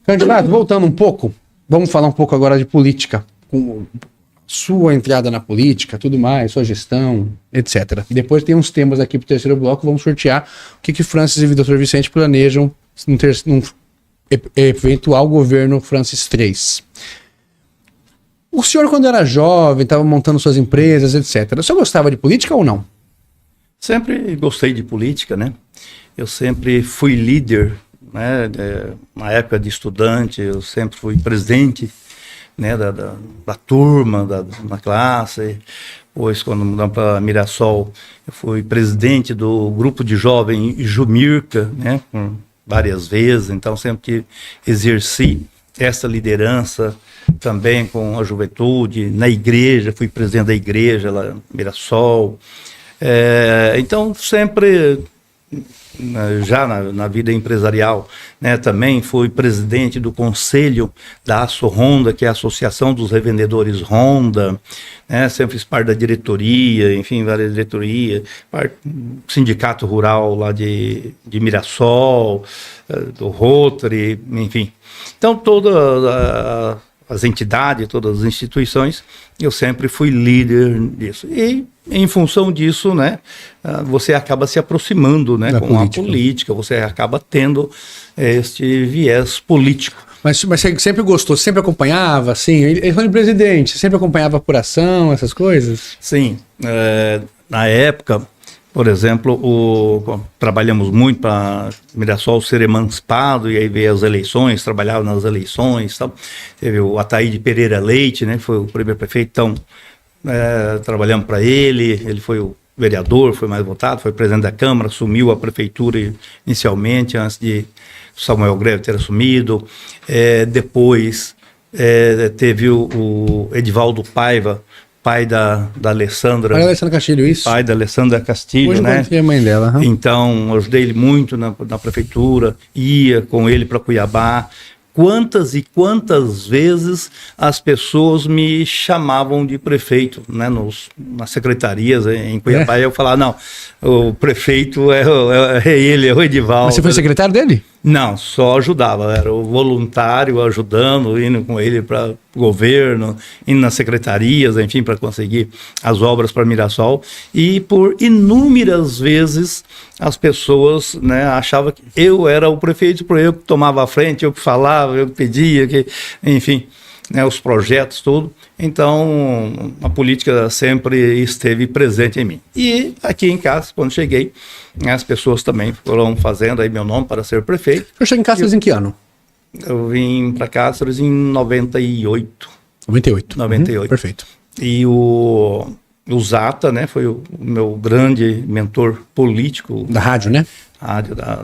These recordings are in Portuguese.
Candidato, voltando um pouco, vamos falar um pouco agora de política. Com sua entrada na política, tudo mais, sua gestão, etc. Depois tem uns temas aqui para o terceiro bloco, vamos sortear o que Francis e o Dr. Vicente planejam num eventual governo Francis III. O senhor, quando era jovem, estava montando suas empresas, etc. O senhor gostava de política ou não? Sempre gostei de política, né? Eu sempre fui líder, né? Na época de estudante, eu sempre fui presidente, né? Da turma, da classe. Depois, quando mudamos para Mirassol, eu fui presidente do grupo de jovem Jumirca, né? Por várias vezes. Então, sempre que exerci essa liderança também com a juventude, na igreja, fui presidente da igreja lá em Mirassol. Então, sempre, já na vida empresarial, né, também fui presidente do conselho da Aço Honda, que é a Associação dos Revendedores Honda, né, sempre fiz parte da diretoria, enfim, várias diretorias, sindicato rural lá de Mirassol, do Rotary, enfim. Então, todas as entidades, todas as instituições, eu sempre fui líder disso. E, em função disso, né, você acaba se aproximando, né, com a política, você acaba tendo este viés político. Mas você sempre gostou, sempre acompanhava, assim, eleição de presidente, sempre acompanhava a apuração, essas coisas? Sim, na época, por exemplo, trabalhamos muito para Mirassol ser emancipado, e aí veio as eleições, trabalhava nas eleições, tal. Teve o Ataíde Pereira Leite, né, foi o primeiro prefeito, então trabalhamos para ele foi o vereador, foi mais votado, foi presidente da Câmara, assumiu a prefeitura inicialmente, antes de Samuel Greve ter assumido. Depois teve o Edivaldo Paiva, pai da Alessandra. Pai da Alessandra Castilho, isso? Pai da Alessandra Castilho, hoje né? É a mãe dela. Uhum. Então, ajudei ele muito na prefeitura, ia com ele para Cuiabá. Quantas e quantas vezes as pessoas me chamavam de prefeito, né, nas secretarias em Cuiabá, e eu falava, não, o prefeito é ele, é o Edivaldo. Mas você foi secretário dele? Não, só ajudava, era o voluntário ajudando, indo com ele para o governo, indo nas secretarias, enfim, para conseguir as obras para Mirassol. E por inúmeras vezes as pessoas, né, achavam que eu era o prefeito, porque eu que tomava a frente, eu que falava, eu que pedia, enfim, né, os projetos, tudo. Então, a política sempre esteve presente em mim. E aqui em casa, quando cheguei, as pessoas também foram fazendo aí meu nome para ser prefeito. Eu cheguei em Cáceres em que ano? Eu vim para Cáceres em 98. 98. 98. Perfeito. E o Zata, né, foi o meu grande mentor político. Da rádio, né?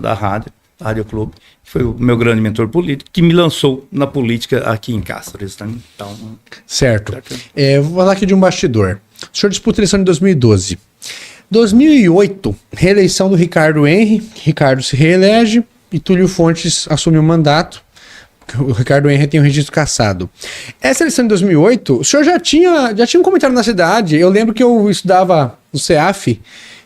Da Rádio Clube. Foi o meu grande mentor político, que me lançou na política aqui em Cáceres. Né? Então, certo. Vou falar aqui de um bastidor. O senhor disputa a eleição de 2012. 2008, reeleição do Ricardo Henry. Ricardo se reelege e Túlio Fontes assume o mandato. O Ricardo Henry tem um registro cassado. Essa eleição de 2008, o senhor já tinha um comentário na cidade. Eu lembro que eu estudava no CEAF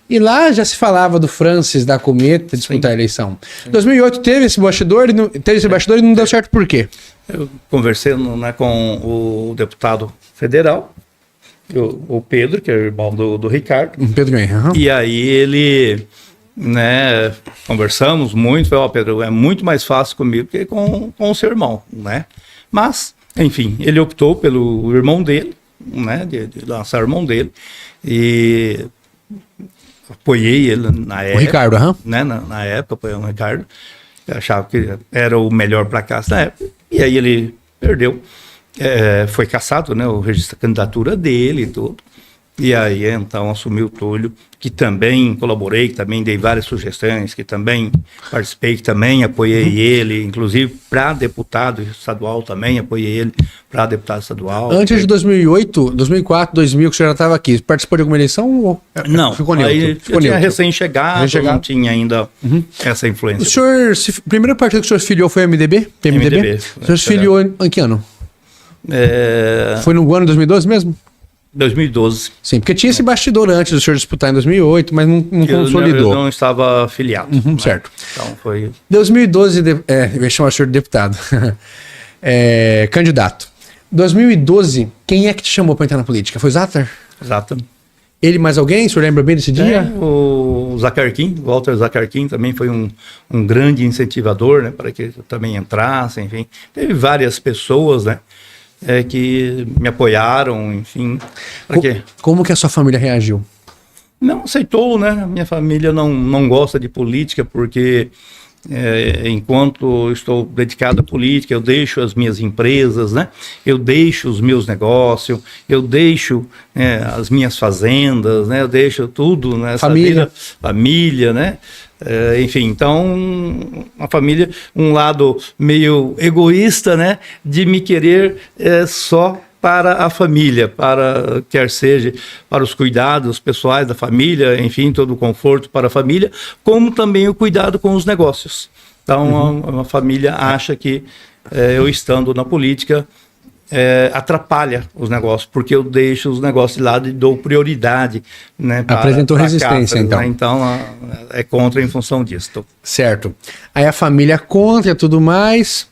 e lá já se falava do Francis da Cometa disputar a eleição. Em 2008 teve esse bastidor e não deu certo por quê? Eu conversei, né, com o deputado federal, o Pedro, que é o irmão do Ricardo. Pedro Henry. Uhum. E aí ele, né, conversamos muito, falei, Pedro, é muito mais fácil comigo que com o seu irmão, né? Mas, enfim, ele optou pelo irmão dele, né, de lançar o irmão dele, e apoiei ele na época. O Ricardo, né, na época, apoiei o Ricardo. Eu achava que era o melhor para cá na época. E aí ele perdeu. Foi cassado, né, o registro da candidatura dele e tudo. E aí, então, assumiu o Túlio, que também colaborei, que também dei várias sugestões, que também participei, que também apoiei ele, inclusive para deputado estadual também, apoiei ele para deputado estadual. Antes de 2008, 2004, 2000, que o senhor já estava aqui, participou de alguma eleição? Ou não, ficou neutro? Aí eu tinha recém-chegado, não tinha ainda essa influência. O senhor, o primeiro partido que o senhor filiou foi o MDB? MDB. O senhor se filiou em que ano? Foi no ano de 2012 mesmo? 2012. Sim, porque tinha esse bastidor antes do senhor disputar em 2008, mas não consolidou. Eu não estava filiado. Uhum, certo. Então foi... 2012, eu ia chamar o senhor de deputado. Candidato. 2012, quem é que te chamou para entrar na política? Foi o Zatter? Exato. Ele mais alguém? O senhor lembra bem desse dia? O Zacarquim, Walter Zacarquim, também foi um grande incentivador, né, para que eu também entrasse, enfim. Teve várias pessoas, né, que me apoiaram, enfim. Como que a sua família reagiu? Não aceitou, né? A minha família não gosta de política porque... enquanto estou dedicado à política, eu deixo as minhas empresas, né? Eu deixo os meus negócios, eu deixo as minhas fazendas, né? Eu deixo tudo, né? Família, né? Enfim, então a família, um lado meio egoísta, né? De me querer só para a família, quer seja para os cuidados pessoais da família, enfim, todo o conforto para a família, como também o cuidado com os negócios. Então, a família acha que eu estando na política atrapalha os negócios, porque eu deixo os negócios de lado e dou prioridade, né, apresentou resistência, então. Né? Então, é contra em função disso. Certo. Aí a família contra e tudo mais.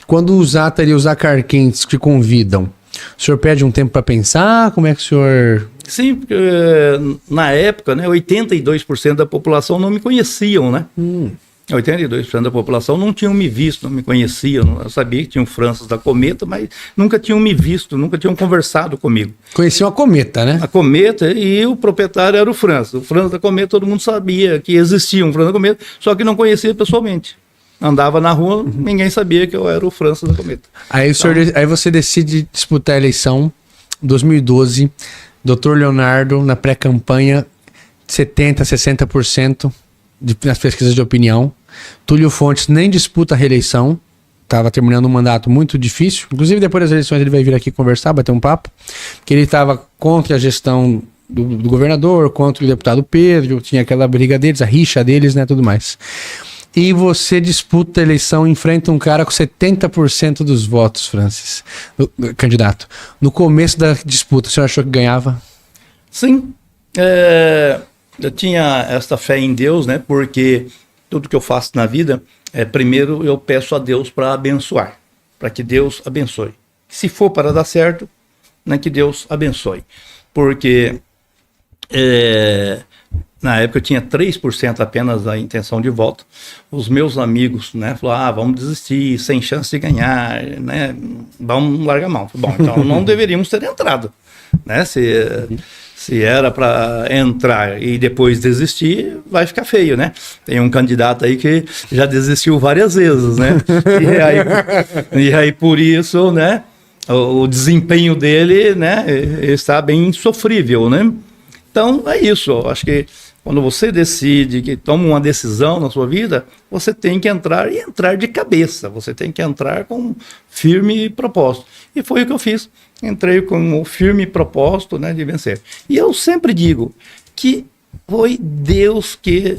Quando o Zatter e os Zacarquim te convidam, o senhor pede um tempo para pensar? Como é que o senhor... Sim, porque na época, né, 82% da população não me conheciam, né? 82% da população não tinham me visto, não me conheciam. Eu sabia que tinha o Francis da Cometa, mas nunca tinham me visto, nunca tinham conversado comigo. Conheciam a Cometa, né? A Cometa, e o proprietário era o Francis. O Francis da Cometa, todo mundo sabia que existia um Francis da Cometa, só que não conhecia pessoalmente. Andava na rua, ninguém sabia que eu era o Francis da Cometa. Aí, aí você decide disputar a eleição 2012, Dr. Leonardo, na pré-campanha, 70%, 60% nas pesquisas de opinião. Túlio Fontes nem disputa a reeleição, estava terminando um mandato muito difícil. Inclusive, depois das eleições, ele vai vir aqui conversar, bater um papo, que ele estava contra a gestão do governador, contra o deputado Pedro, tinha aquela briga deles, a rixa deles, né, tudo mais. E você disputa a eleição, enfrenta um cara com 70% dos votos, Francis, candidato. No começo da disputa, o senhor achou que ganhava? Sim. Eu tinha esta fé em Deus, né? Porque tudo que eu faço na vida, primeiro eu peço a Deus para abençoar, para que Deus abençoe. Se for para dar certo, né, que Deus abençoe. Porque... na época eu tinha 3% apenas da intenção de voto. Os meus amigos, né, falaram, vamos desistir, sem chance de ganhar, né, vamos largar a mão. Bom, então não deveríamos ter entrado, né, se era para entrar e depois desistir, vai ficar feio, né. Tem um candidato aí que já desistiu várias vezes, né, e aí por isso, né, o desempenho dele, né, está bem sofrível, né. Então é isso, eu acho que quando você decide, que toma uma decisão na sua vida, você tem que entrar e entrar de cabeça. Você tem que entrar com um firme propósito. E foi o que eu fiz. Entrei com um firme propósito, né, de vencer. E eu sempre digo que foi Deus que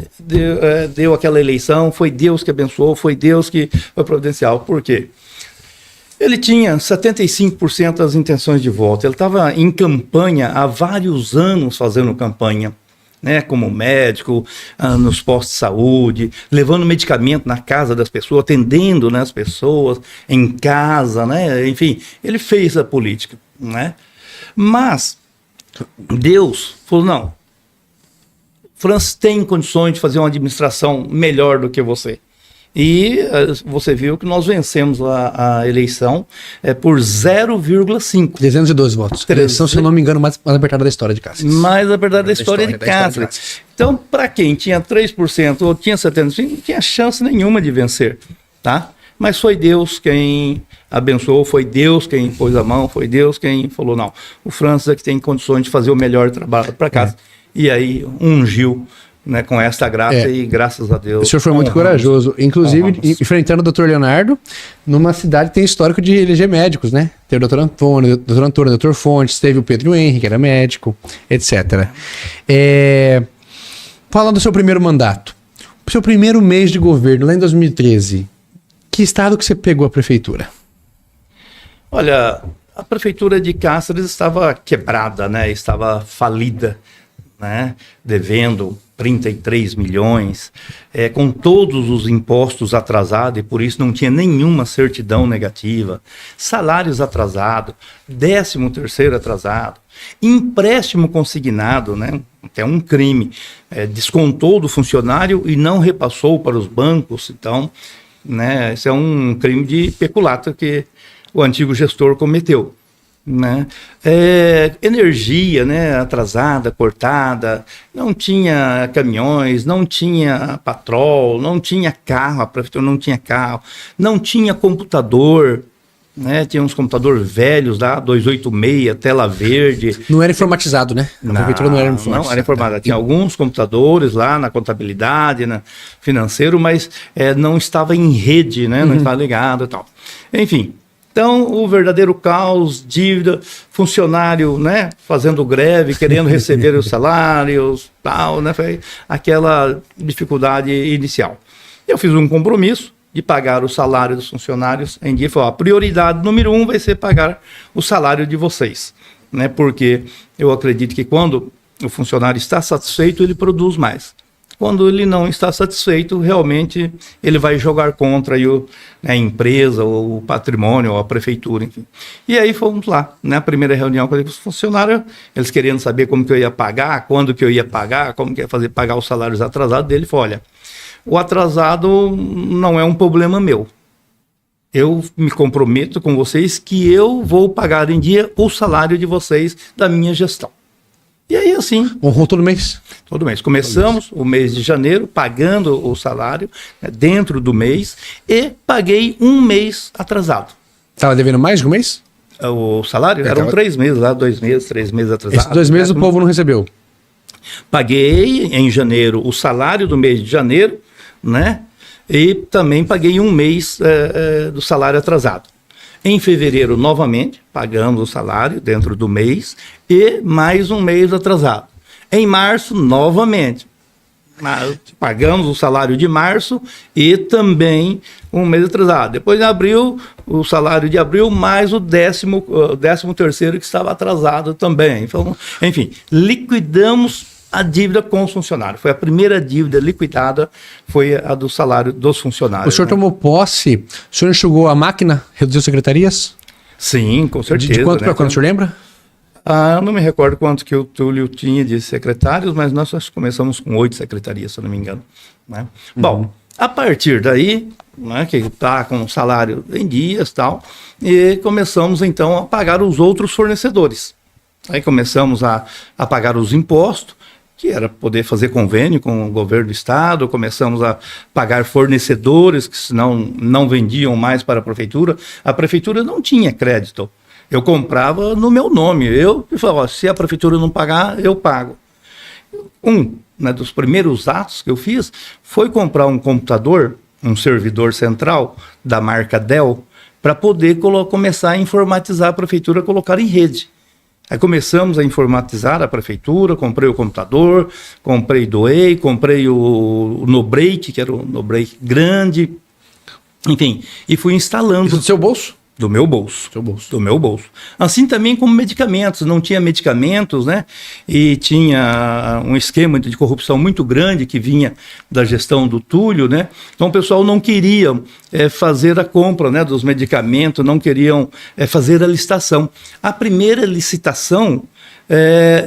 deu aquela eleição, foi Deus que abençoou, foi Deus que foi providencial. Por quê? Ele tinha 75% das intenções de voto. Ele estava em campanha há vários anos fazendo campanha, né, como médico, nos postos de saúde, levando medicamento na casa das pessoas, atendendo, né, as pessoas em casa, né, enfim, ele fez a política, né, mas Deus falou, não, Francis tem condições de fazer uma administração melhor do que você. E você viu que nós vencemos a eleição por 0,5. 312 votos. Eleição, se eu não me engano, mais apertada da história de Cáceres. Mais apertada da história de Cáceres. Então, para quem tinha 3% ou tinha 75%, não tinha chance nenhuma de vencer, tá? Mas foi Deus quem abençoou, foi Deus quem pôs a mão, foi Deus quem falou, não, o Francis é que tem condições de fazer o melhor trabalho para casa. E aí ungiu, né, com essa graça e graças a Deus. O senhor foi muito corajoso, inclusive enfrentando o Dr. Leonardo numa cidade que tem histórico de eleger médicos, né? Teve o Dr. Antônio, Dr. Fontes, teve o Pedro Henrique, que era médico, etc. Falando do seu primeiro mandato, o seu primeiro mês de governo, lá em 2013, que estado que você pegou a prefeitura? Olha, a prefeitura de Cáceres estava quebrada, né? Estava falida, né? Devendo 33 milhões, com todos os impostos atrasados, e por isso não tinha nenhuma certidão negativa, salários atrasados, 13º atrasado, empréstimo consignado, né? Até um crime, descontou do funcionário e não repassou para os bancos. Então, né, esse é um crime de peculato que o antigo gestor cometeu, né? Energia, né, atrasada, cortada, não tinha caminhões, não tinha patrol, não tinha carro, a prefeitura não tinha carro, não tinha computador, né? Tinha uns computadores velhos lá, 286, tela verde. Não era informatizado, né? A prefeitura não era informatizada. Não era informatizada. Tinha alguns computadores lá na contabilidade, na financeiro, mas não estava em rede, né? Não estava ligado e tal. Enfim. Então, o verdadeiro caos, dívida, funcionário, né, fazendo greve, querendo receber os salários, tal, né, foi aquela dificuldade inicial. Eu fiz um compromisso de pagar o salário dos funcionários em dia. Falei, a prioridade número 1 vai ser pagar o salário de vocês, né, porque eu acredito que quando o funcionário está satisfeito, ele produz mais. Quando ele não está satisfeito, realmente ele vai jogar contra a empresa, ou o patrimônio, ou a prefeitura, enfim. E aí fomos lá, na primeira reunião com os funcionários, eles querendo saber como que eu ia pagar, quando que eu ia pagar, como que ia fazer pagar os salários atrasados dele. Falei, olha, o atrasado não é um problema meu. Eu me comprometo com vocês que eu vou pagar em dia o salário de vocês da minha gestão. E aí, assim... Honrou todo mês? Todo mês. Começamos o mês de janeiro pagando o salário, né, dentro do mês, e paguei um mês atrasado. Estava devendo mais de um mês? O salário? Eram 3 meses lá, 2 meses, 3 meses atrasados. Esses 2 meses o povo não recebeu? Paguei em janeiro o salário do mês de janeiro, né? E também paguei um mês do salário atrasado. Em fevereiro, novamente, pagamos o salário dentro do mês e mais um mês atrasado. Em março, novamente, pagamos o salário de março e também um mês atrasado. Depois, em abril, o salário de abril mais o 13º que estava atrasado também. Então, enfim, liquidamos a dívida com os funcionários. Foi a primeira dívida liquidada, foi a do salário dos funcionários. O senhor tomou posse, o senhor enxugou a máquina, reduziu secretarias? Sim, com certeza. De quanto para quanto, o senhor lembra? Eu não me recordo quanto que o Túlio tinha de secretários, mas nós começamos com 8 secretarias, se eu não me engano, né? Bom, a partir daí, né, que está com o salário em dias e tal, e começamos então a pagar os outros fornecedores. Aí começamos a pagar os impostos, que era poder fazer convênio com o governo do estado, começamos a pagar fornecedores que senão não vendiam mais para a prefeitura não tinha crédito, eu comprava no meu nome, eu falava, se a prefeitura não pagar, eu pago. Né, dos primeiros atos que eu fiz, foi comprar um computador, um servidor central da marca Dell, para poder começar a informatizar a prefeitura, colocar em rede. Aí começamos a informatizar a prefeitura, comprei o computador, doei, comprei o NoBreak, que era o NoBreak grande, enfim, e fui instalando. Isso do seu bolso? Do meu bolso. Seu bolso. Do meu bolso. Assim também como medicamentos, não tinha medicamentos, né? E tinha um esquema de corrupção muito grande que vinha da gestão do Túlio, né? Então o pessoal não queria fazer a compra, né, dos medicamentos, não queriam fazer a licitação. A primeira licitação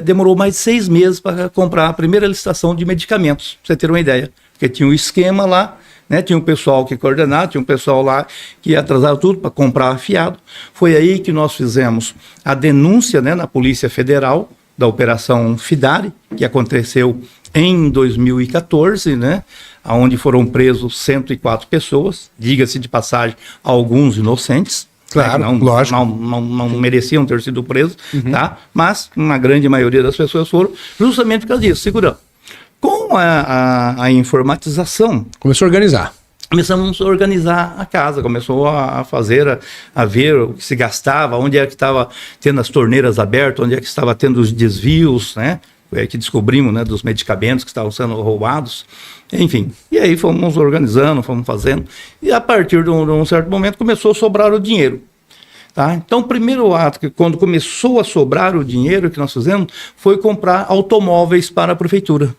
demorou mais de 6 meses para comprar a primeira licitação de medicamentos, para você ter uma ideia. Porque tinha um esquema lá, né, tinha um pessoal que coordenava, tinha um pessoal lá que atrasava tudo para comprar afiado. Foi aí que nós fizemos a denúncia, né, na Polícia Federal da Operação Fidari, que aconteceu em 2014, né, onde foram presos 104 pessoas, diga-se de passagem, alguns inocentes. Claro, né, lógico. Não mereciam ter sido presos, tá? Mas uma grande maioria das pessoas foram justamente por causa disso, segurando. Com a informatização... Começou a organizar. Começamos a organizar a casa, começou a fazer, a ver o que se gastava, onde é que estava tendo as torneiras abertas, onde é que estava tendo os desvios, né? Foi aí que descobrimos, né, dos medicamentos que estavam sendo roubados, enfim. E aí fomos organizando, fomos fazendo, e a partir de um certo momento começou a sobrar o dinheiro. Tá? Então, o primeiro ato, que quando começou a sobrar o dinheiro que nós fizemos, foi comprar automóveis para a prefeitura.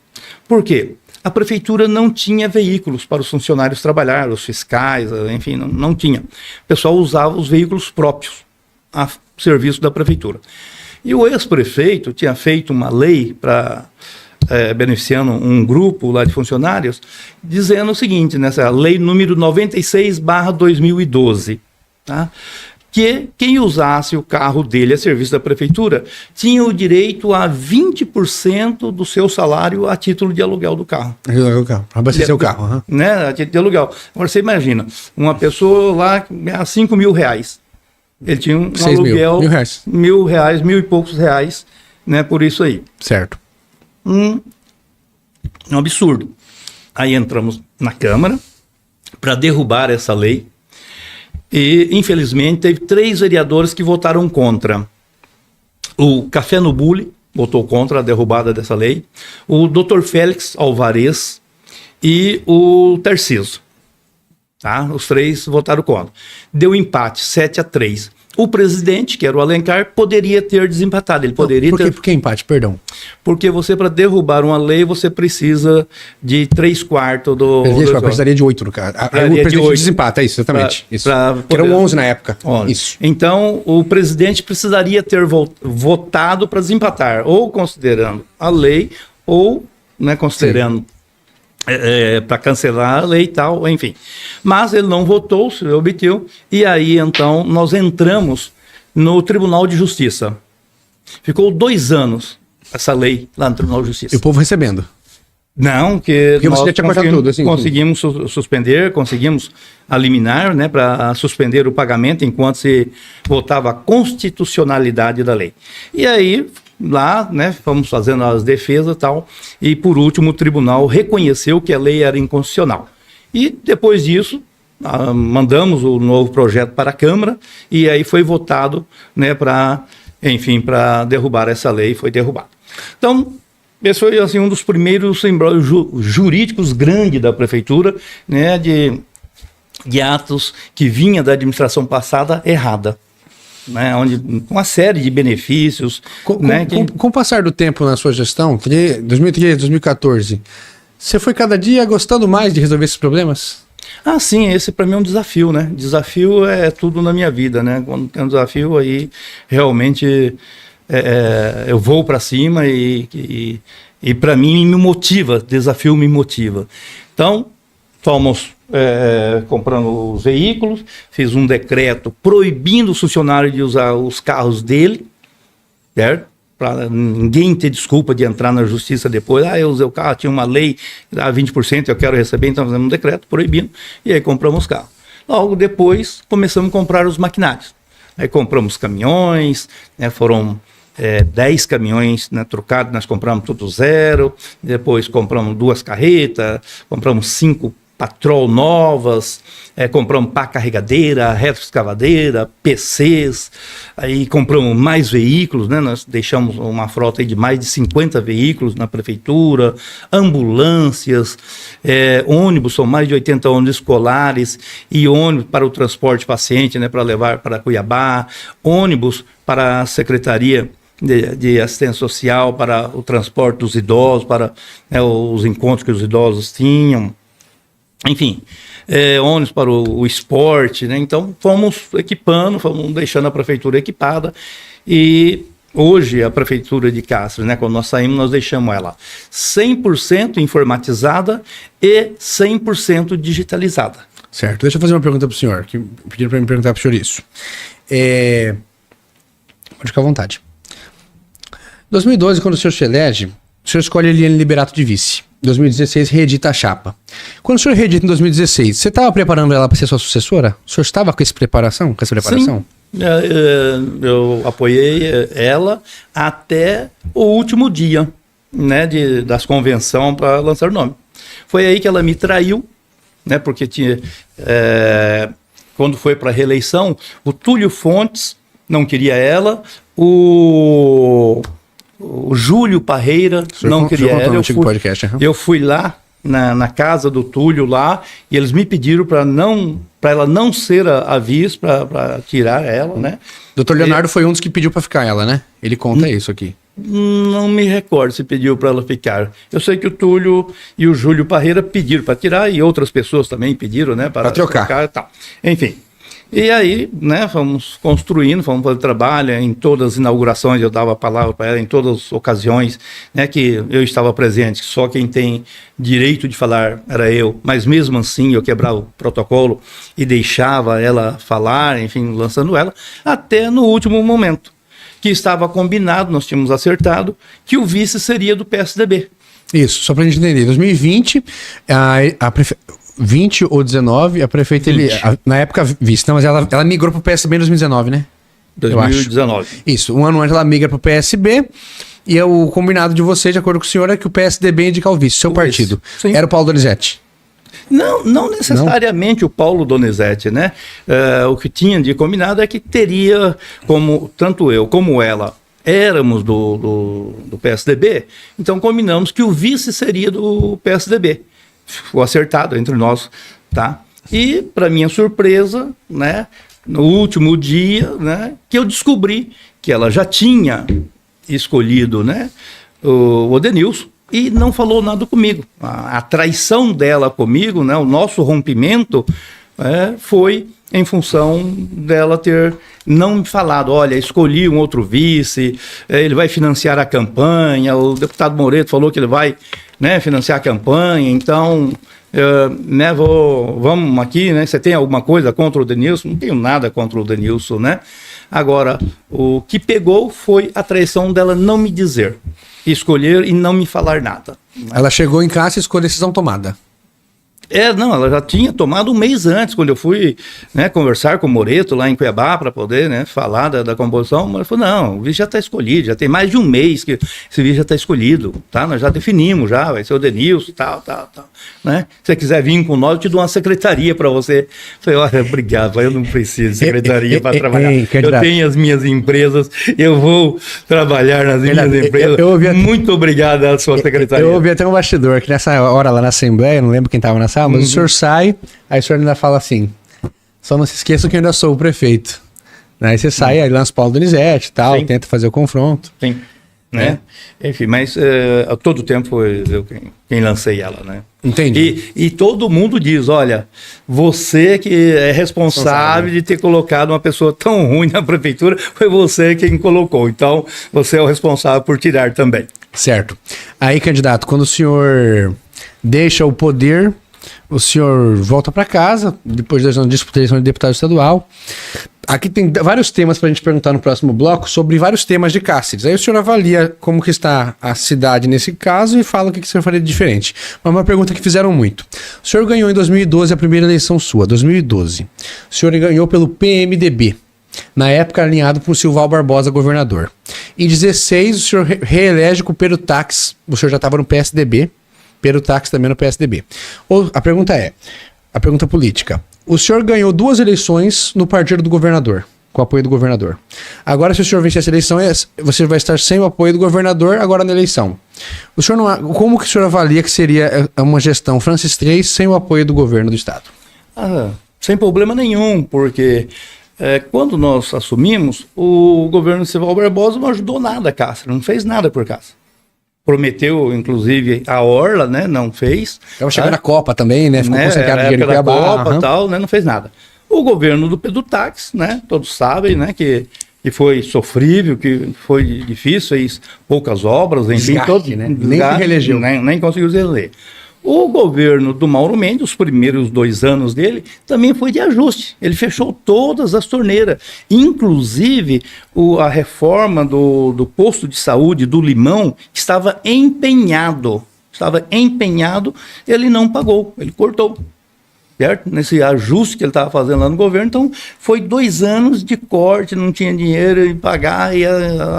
Por quê? A prefeitura não tinha veículos para os funcionários trabalhar, os fiscais, enfim, não tinha. O pessoal usava os veículos próprios a serviço da prefeitura. E o ex-prefeito tinha feito uma lei para beneficiando um grupo lá de funcionários, dizendo o seguinte, nessa lei número 96/2012, tá? Que quem usasse o carro dele a serviço da prefeitura tinha o direito a 20% do seu salário a título de aluguel do carro. Abastecer o carro. Né, a título de aluguel. Agora você imagina, uma pessoa lá ganha R$5.000. Ele tinha um aluguel R$1.000, mil e poucos reais, né, por isso aí. Certo. Um absurdo. Aí entramos na Câmara para derrubar essa lei. E, infelizmente, teve 3 vereadores que votaram contra. O Café no Bule votou contra a derrubada dessa lei, o Dr. Félix Alvarez e o Tarcísio. Tá? Os 3 votaram contra. Deu empate, 7-3. O presidente, que era o Alencar, poderia ter desempatado. Ele poderia ter... Por que empate? Perdão. Porque você, para derrubar uma lei, você precisa de 3/4 do... Precisaria de 8, no caso. Aí o presidente desempata, é isso, exatamente. Isso. Eram 11 na época. 11. Isso. Então, o presidente precisaria ter votado para desempatar, ou considerando a lei, ou, né, considerando... para cancelar a lei e tal, enfim. Mas ele não votou, se obteu, e aí então nós entramos no Tribunal de Justiça. Ficou 2 anos essa lei lá no Tribunal de Justiça. E o povo recebendo? Não, porque você já tinha cortado tudo, assim, conseguimos suspender, conseguimos liminar, né, para suspender o pagamento enquanto se votava a constitucionalidade da lei. E aí... lá, né, fomos fazendo as defesas e tal, e por último o tribunal reconheceu que a lei era inconstitucional. E depois disso, mandamos o novo projeto para a Câmara, e aí foi votado, né, para derrubar essa lei, foi derrubado. Então, esse foi assim, um dos primeiros embrólios jurídicos grandes da Prefeitura, né, de atos que vinha da administração passada errada. Né, onde uma série de benefícios. Com o passar do tempo na sua gestão, 2013, 2014, você foi cada dia gostando mais de resolver esses problemas? Ah, sim, esse para mim é um desafio, né? Desafio é tudo na minha vida, né? Quando tem um desafio aí, realmente eu vou para cima e para mim me motiva, desafio me motiva. Então, fomos comprando os veículos, fiz um decreto proibindo o funcionário de usar os carros dele, certo? Para ninguém ter desculpa de entrar na justiça depois. Eu usei o carro, tinha uma lei, dá 20%, eu quero receber, então fazemos um decreto proibindo, e aí compramos os carros. Logo depois, começamos a comprar os maquinários. Aí compramos caminhões, né, foram 10 caminhões, né, trocados, nós compramos tudo zero, depois compramos 2 carretas, compramos 5 patrol novas, compramos pá carregadeira, retroescavadeira, PCs, aí compramos mais veículos, né? Nós deixamos uma frota aí de mais de 50 veículos na prefeitura, ambulâncias, ônibus, são mais de 80 ônibus escolares e ônibus para o transporte paciente, né, para levar para Cuiabá, ônibus para a Secretaria de Assistência Social, para o transporte dos idosos, para, né, os encontros que os idosos tinham. Enfim, ônibus para o esporte, né? Então fomos equipando, fomos deixando a prefeitura equipada, e hoje a prefeitura de Castro, né, quando nós saímos, nós deixamos ela 100% informatizada e 100% digitalizada. Certo, deixa eu fazer uma pergunta para o senhor, que pediram para me perguntar para o senhor isso. Pode ficar à vontade. Em 2012, quando o senhor se elege, o senhor escolhe a Eliane Liberato de vice. Em 2016, reedita a chapa. Quando o senhor reedita em 2016, você estava preparando ela para ser sua sucessora? O senhor estava com essa preparação? Sim, eu apoiei ela até o último dia, né, das convenções para lançar o nome. Foi aí que ela me traiu, né, porque tinha, quando foi para a reeleição, o Túlio Fontes não queria ela, o Júlio Parreira não queria ela. Eu fui lá, na casa do Túlio lá, e eles me pediram para ela não ser a vice, para tirar ela, né? Dr. Leonardo foi um dos que pediu para ficar ela, né? Ele conta isso aqui. Não me recordo se pediu para ela ficar. Eu sei que o Túlio e o Júlio Parreira pediram para tirar, e outras pessoas também pediram, né? Para trocar. E tal. Enfim. E aí, né, fomos construindo, fomos fazer trabalho em todas as inaugurações, eu dava a palavra para ela em todas as ocasiões, né, que eu estava presente, só quem tem direito de falar era eu, mas mesmo assim eu quebrava o protocolo e deixava ela falar, enfim, lançando ela, até no último momento, que estava combinado, nós tínhamos acertado, que o vice seria do PSDB. Isso, só pra gente entender. 2020, a 20 ou 19, a prefeita, na época, vice, não, mas ela migrou pro PSB em 2019, né? 2019. Isso, um ano antes ela migra pro PSB, e o combinado de vocês, de acordo com o senhor, é que o PSDB indica o vice, seu partido. Sim. Era o Paulo Donizete. Não necessariamente o Paulo Donizete, né? O que tinha de combinado é que teria, como tanto eu como ela éramos do PSDB, então combinamos que o vice seria do PSDB. Ficou acertado entre nós, tá? E, para minha surpresa, né, no último dia, né, que eu descobri que ela já tinha escolhido, né, o Odenilson, e não falou nada comigo. A traição dela comigo, né, o nosso rompimento, foi em função dela ter não me falado, olha, escolhi um outro vice, ele vai financiar a campanha, o deputado Moreto falou que ele vai, né, financiar a campanha, então, né, vamos aqui, né, você tem alguma coisa contra o Denilson? Não tenho nada contra o Denilson, né? Agora, o que pegou foi a traição dela não me dizer, escolher e não me falar nada. Ela chegou em casa e escolheu a decisão tomada. Não, ela já tinha tomado um mês antes, quando eu fui, né, conversar com o Moreto lá em Cuiabá para poder, né, falar da composição, mas ele falou, não, o vice já está escolhido, já tem mais de um mês que esse vice já está escolhido, tá? Nós já definimos, já, vai ser o Denilson, tal, né? Se você quiser vir com nós, eu te dou uma secretaria para você. Eu falei, olha, obrigado, eu não preciso de secretaria para trabalhar. Eu tenho as minhas empresas, eu vou trabalhar nas minhas empresas. Muito obrigado à sua secretaria. Eu ouvi até um bastidor, que nessa hora lá na Assembleia, não lembro quem estava na sala, mas o senhor sai, aí o senhor ainda fala assim, só não se esqueça que eu ainda sou o prefeito. Aí você sai, aí lança o Paulo Donizete e tal, Sim. tenta fazer o confronto. Sim, né? Enfim, mas a todo tempo foi eu quem lancei ela, né? Entendi. E todo mundo diz, olha, você que é responsável de ter colocado uma pessoa tão ruim na prefeitura, foi você quem colocou, então você é o responsável por tirar também. Certo. Aí, candidato, quando o senhor deixa o poder, o senhor volta para casa, depois da disputa de deputado estadual. Aqui tem vários temas para a gente perguntar no próximo bloco sobre vários temas de Cáceres. Aí o senhor avalia como que está a cidade nesse caso e fala o que o senhor faria de diferente. Mas uma pergunta que fizeram muito. O senhor ganhou em 2012 a primeira eleição sua, 2012. O senhor ganhou pelo PMDB, na época alinhado com o Silval Barbosa, governador. Em 2016, o senhor reelege com o Pedro Tax, o senhor já estava no PSDB, Pedro Tax também no PSDB. A pergunta política. O senhor ganhou 2 eleições no partido do governador, com o apoio do governador. Agora, se o senhor vencer essa eleição, você vai estar sem o apoio do governador agora na eleição. O senhor como que o senhor avalia que seria uma gestão Francis III sem o apoio do governo do estado? Sem problema nenhum, porque quando nós assumimos, o governo de Silval Barbosa não ajudou nada a Cáceres, não fez nada por Cáceres. Prometeu, inclusive, a orla, né? Não fez. Estava chegando a Copa também, né? Ficou concentrado dinheiro em Cuiabá. Copa e tal, né? Não fez nada. O governo do Pedro Tax, né? Todos sabem, né? Que foi sofrível, que foi difícil, fez poucas obras, enfim. Desgaste, né? Nem se reelegeu. Nem conseguiu se reeleger. O governo do Mauro Mendes, os primeiros 2 anos dele, também foi de ajuste. Ele fechou todas as torneiras. Inclusive, a reforma do posto de saúde do Limão estava empenhado. Ele não pagou, ele cortou. Certo? Nesse ajuste que ele estava fazendo lá no governo. Então, foi 2 anos de corte, não tinha dinheiro e pagar, ia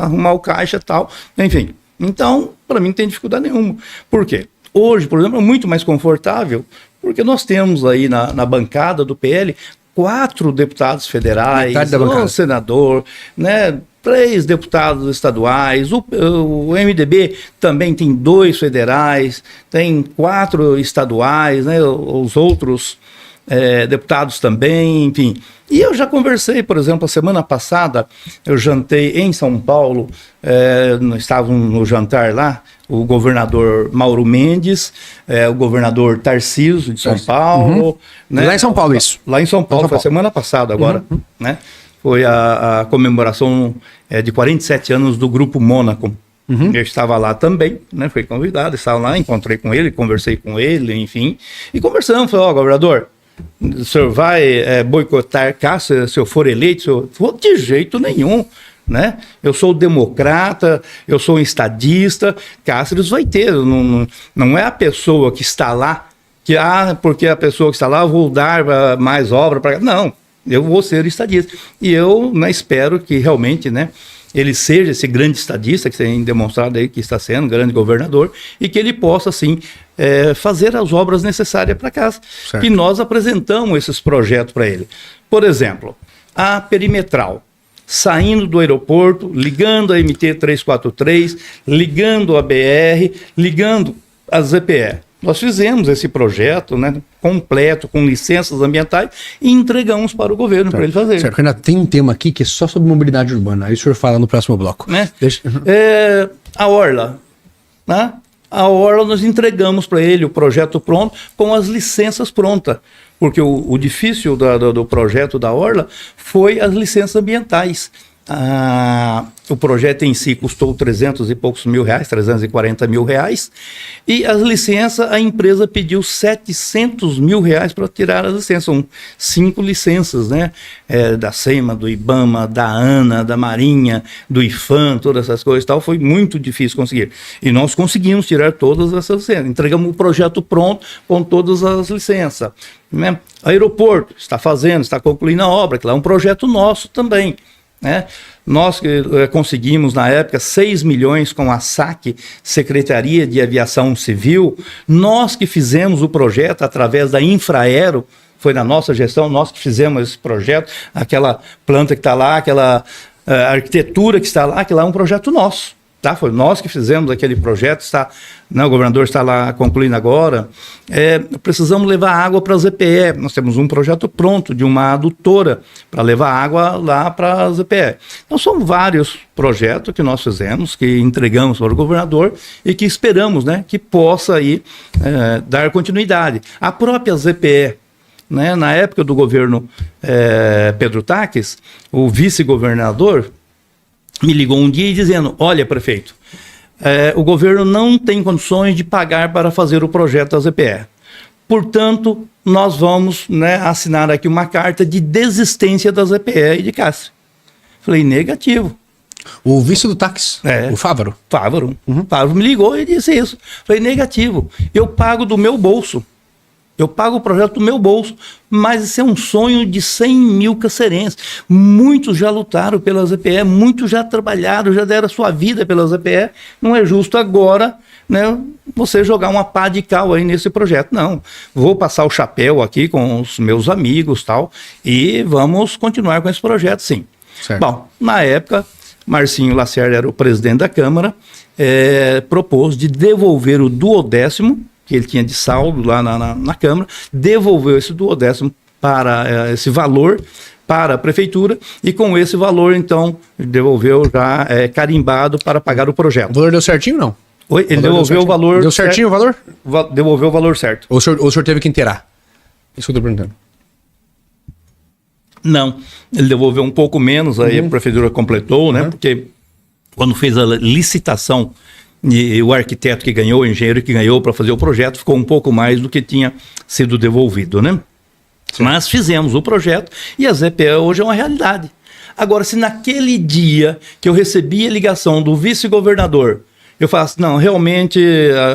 arrumar o caixa e tal. Enfim, então, para mim não tem dificuldade nenhuma. Por quê? Hoje, por exemplo, é muito mais confortável, porque nós temos aí na bancada do PL 4 deputados federais, um senador, né? 3 deputados estaduais, o MDB também tem 2 federais, tem 4 estaduais, né, os outros deputados também, enfim. E eu já conversei, por exemplo, a semana passada, eu jantei em São Paulo, estavam no jantar lá, o governador Mauro Mendes, o governador Tarcísio de São Paulo. Né? Lá em São Paulo, isso. Lá em São Paulo, foi a semana passada agora, né? Foi a comemoração de 47 anos do Grupo Mônaco. Eu estava lá também, né? Fui convidado, estava lá, encontrei com ele, conversei com ele, enfim. E conversamos, falei, governador, o senhor vai boicotar Cássio se eu for eleito? De jeito nenhum, né? Eu sou democrata, eu sou um estadista, Cáceres vai ter, não é a pessoa que está lá, porque a pessoa que está lá, eu vou dar mais obra para... Não, eu vou ser estadista. E eu, né, espero que realmente, né, ele seja esse grande estadista que tem demonstrado aí que está sendo, grande governador, e que ele possa, sim, fazer as obras necessárias para casa. Certo. E nós apresentamos esses projetos para ele. Por exemplo, a perimetral, saindo do aeroporto, ligando a MT-343, ligando a BR, ligando a ZPE. Nós fizemos esse projeto, né, completo, com licenças ambientais, e entregamos para o governo, para ele fazer. Certo, ainda tem um tema aqui que é só sobre mobilidade urbana, aí o senhor fala no próximo bloco. Né? A Orla, né? A Orla nós entregamos para ele o projeto pronto, com as licenças prontas, porque o difícil do projeto da Orla foi as licenças ambientais. O projeto em si custou 300 e poucos mil reais, 340 mil reais, e as licenças, a empresa pediu 700 mil reais para tirar as licenças, são 5 licenças, né, da SEMA, do IBAMA, da ANA, da Marinha, do IFAM, todas essas coisas e tal, foi muito difícil conseguir, e nós conseguimos tirar todas essas licenças, entregamos o projeto pronto com todas as licenças, né? Aeroporto, está concluindo a obra, que lá é um projeto nosso também, né? Nós conseguimos na época 6 milhões com a SAC, Secretaria de Aviação Civil, nós que fizemos o projeto através da Infraero, foi na nossa gestão, nós que fizemos esse projeto, aquela planta que está lá, aquela arquitetura que está lá, que lá é um projeto nosso. Tá? Foi nós que fizemos aquele projeto, né, o governador está lá concluindo agora. Precisamos levar água para a ZPE. Nós temos um projeto pronto de uma adutora para levar água lá para a ZPE. Então são vários projetos que nós fizemos, que entregamos para o governador e que esperamos, né, que possa aí, dar continuidade. A própria ZPE, né, na época do governo Pedro Taques, o vice-governador me ligou um dia dizendo, olha, prefeito, o governo não tem condições de pagar para fazer o projeto da ZPE. Portanto, nós vamos, né, assinar aqui uma carta de desistência da ZPE e de Cássio. Falei, negativo. O vice do táxi, o Fávaro. Fávaro. Fávaro me ligou e disse isso. Falei, negativo. Eu pago do meu bolso. Eu pago o projeto do meu bolso, mas esse é um sonho de 100 mil cacerenses. Muitos já lutaram pela ZPE, muitos já trabalharam, já deram a sua vida pela ZPE. Não é justo agora, né, você jogar uma pá de cal aí nesse projeto. Não, vou passar o chapéu aqui com os meus amigos tal, e vamos continuar com esse projeto, sim. Certo. Bom, na época, Marcinho Lacerda era o presidente da Câmara, propôs de devolver o 12º, que ele tinha de saldo lá na Câmara, devolveu esse 12º para esse valor para a Prefeitura, e com esse valor, então, devolveu já carimbado para pagar o projeto. O valor deu certinho ou não? Oi, ele devolveu o valor... Deu certinho o valor? Devolveu o valor certo. Ou o senhor teve que inteirar? Isso que eu estou perguntando. Não, ele devolveu um pouco menos, aí a Prefeitura completou, né? Porque quando fez a licitação, e o arquiteto que ganhou, o engenheiro que ganhou para fazer o projeto, ficou um pouco mais do que tinha sido devolvido, né? Sim. Mas fizemos o projeto e a ZPE hoje é uma realidade. Agora, se naquele dia que eu recebi a ligação do vice-governador, eu falasse, não, realmente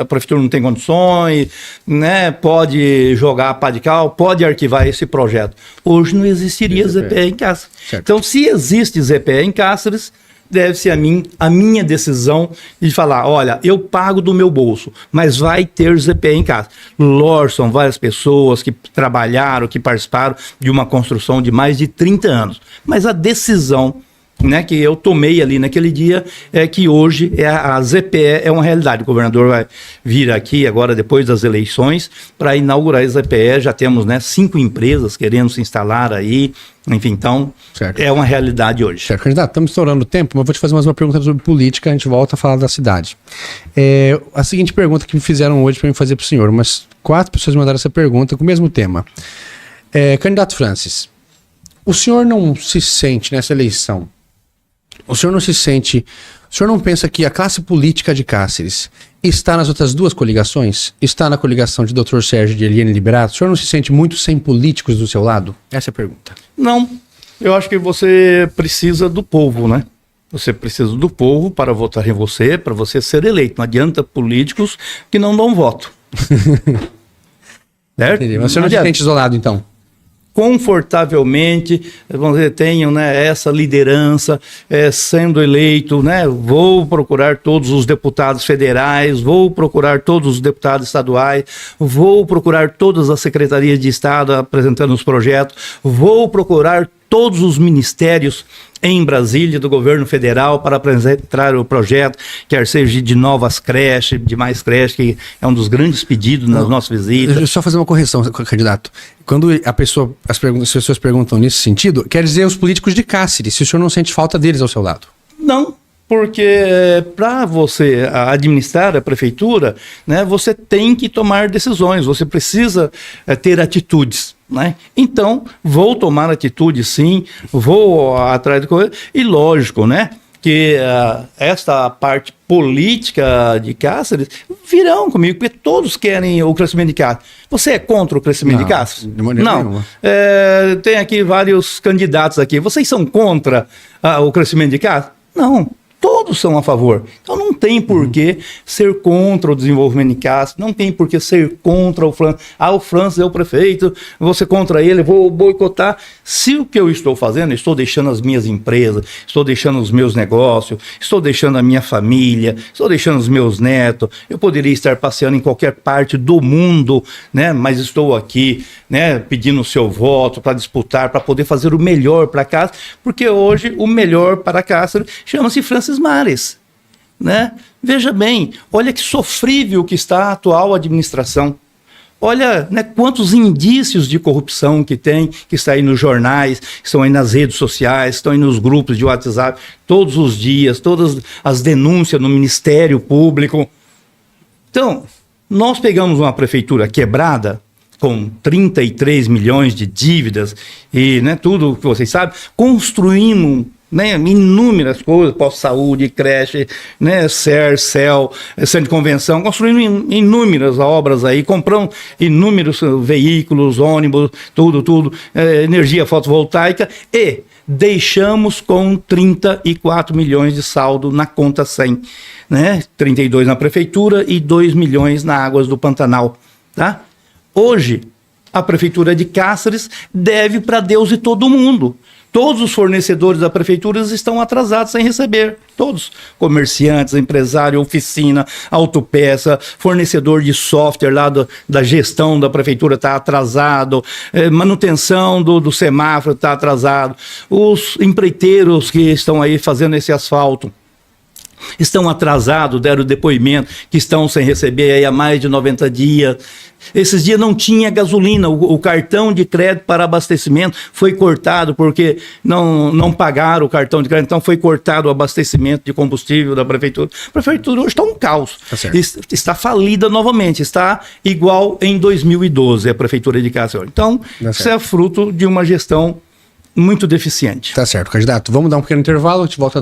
a prefeitura não tem condições, né, pode jogar a pá de cal, pode arquivar esse projeto. Hoje não existiria ZPE em Cáceres. Certo. Então, se existe ZPE em Cáceres, deve ser a minha decisão de falar, olha, eu pago do meu bolso, mas vai ter ZPE em casa. Lógico, são várias pessoas que trabalharam, que participaram de uma construção de mais de 30 anos, mas a decisão né, que eu tomei ali naquele dia, é que hoje a ZPE é uma realidade. O governador vai vir aqui agora, depois das eleições, para inaugurar a ZPE. Já temos, né, 5 empresas querendo se instalar aí. Enfim, então, certo. É uma realidade hoje. Certo, candidato, estamos estourando o tempo, mas vou te fazer mais uma pergunta sobre política, a gente volta a falar da cidade. A seguinte pergunta que me fizeram hoje para me fazer para o senhor, mas 4 pessoas mandaram essa pergunta com o mesmo tema. Candidato Francis, o senhor não se sente nessa eleição, o senhor não pensa que a classe política de Cáceres está nas outras 2 coligações? Está na coligação de Dr. Sérgio de Eliane Liberato? O senhor não se sente muito sem políticos do seu lado? Essa é a pergunta. Não, eu acho que você precisa do povo, né? Você precisa do povo para votar em você, para você ser eleito. Não adianta políticos que não dão voto. Certo? Entendi. Mas o senhor não se sente isolado, então? Confortavelmente, vamos dizer, tenho, né, essa liderança, sendo eleito, né, vou procurar todos os deputados federais, vou procurar todos os deputados estaduais, vou procurar todas as secretarias de Estado apresentando os projetos, vou procurar todos os ministérios em Brasília, do governo federal, para apresentar o projeto, quer seja de novas creches, de mais creches, que é um dos grandes pedidos nas nossas visitas. Deixa eu só fazer uma correção, candidato. Quando as pessoas perguntam nesse sentido, quer dizer os políticos de Cáceres, se o senhor não sente falta deles ao seu lado. Não, porque para você administrar a prefeitura, né, você tem que tomar decisões, você precisa ter atitudes. Né? Então, vou tomar atitude sim, vou atrás de coisa, e lógico, né, que esta parte política de Cáceres virão comigo, porque todos querem o crescimento de Cáceres. Você é contra o crescimento de Cáceres? Não. Tem aqui vários candidatos aqui. Vocês são contra o crescimento de Cáceres? Não. Todos são a favor. Então não tem por que ser contra o desenvolvimento de Cáceres, não tem por que ser contra o Francis. O Francis é o prefeito, você contra ele, vou boicotar. Se o que eu estou fazendo, estou deixando as minhas empresas, estou deixando os meus negócios, estou deixando a minha família, estou deixando os meus netos, eu poderia estar passeando em qualquer parte do mundo, né? Mas estou aqui, né, pedindo o seu voto para disputar, para poder fazer o melhor para Cáceres, porque hoje o melhor para Cáceres chama-se Francis Mares, né? Veja bem, olha que sofrível que está a atual administração. Olha, né, quantos indícios de corrupção que tem, que está aí nos jornais, que estão aí nas redes sociais, estão aí nos grupos de WhatsApp, todos os dias, todas as denúncias no Ministério Público. Então, nós pegamos uma prefeitura quebrada, com 33 milhões de dívidas e, né, tudo que vocês sabem, construímos, né, inúmeras coisas, pós-saúde, creche, né, CEL, centro de convenção, construindo inúmeras obras aí, comprando inúmeros veículos, ônibus, tudo, energia fotovoltaica, e deixamos com 34 milhões de saldo na conta 100, né, 32 na prefeitura e 2 milhões na Águas do Pantanal, tá? Hoje, a prefeitura de Cáceres deve para Deus e todo mundo. Todos os fornecedores da prefeitura estão atrasados sem receber. Todos. Comerciantes, empresário, oficina, autopeça, fornecedor de software lá da gestão da prefeitura está atrasado, manutenção do semáforo está atrasado, os empreiteiros que estão aí fazendo esse asfalto estão atrasados, deram depoimento que estão sem receber aí há mais de 90 dias. Esses dias não tinha gasolina, o cartão de crédito para abastecimento foi cortado porque não pagaram o cartão de crédito, então foi cortado o abastecimento de combustível da prefeitura. A prefeitura hoje está um caos, está falida novamente, está igual em 2012 a prefeitura de Cáceres. Então, isso é fruto de uma gestão muito deficiente. Tá certo, candidato. Vamos dar um pequeno intervalo, a gente volta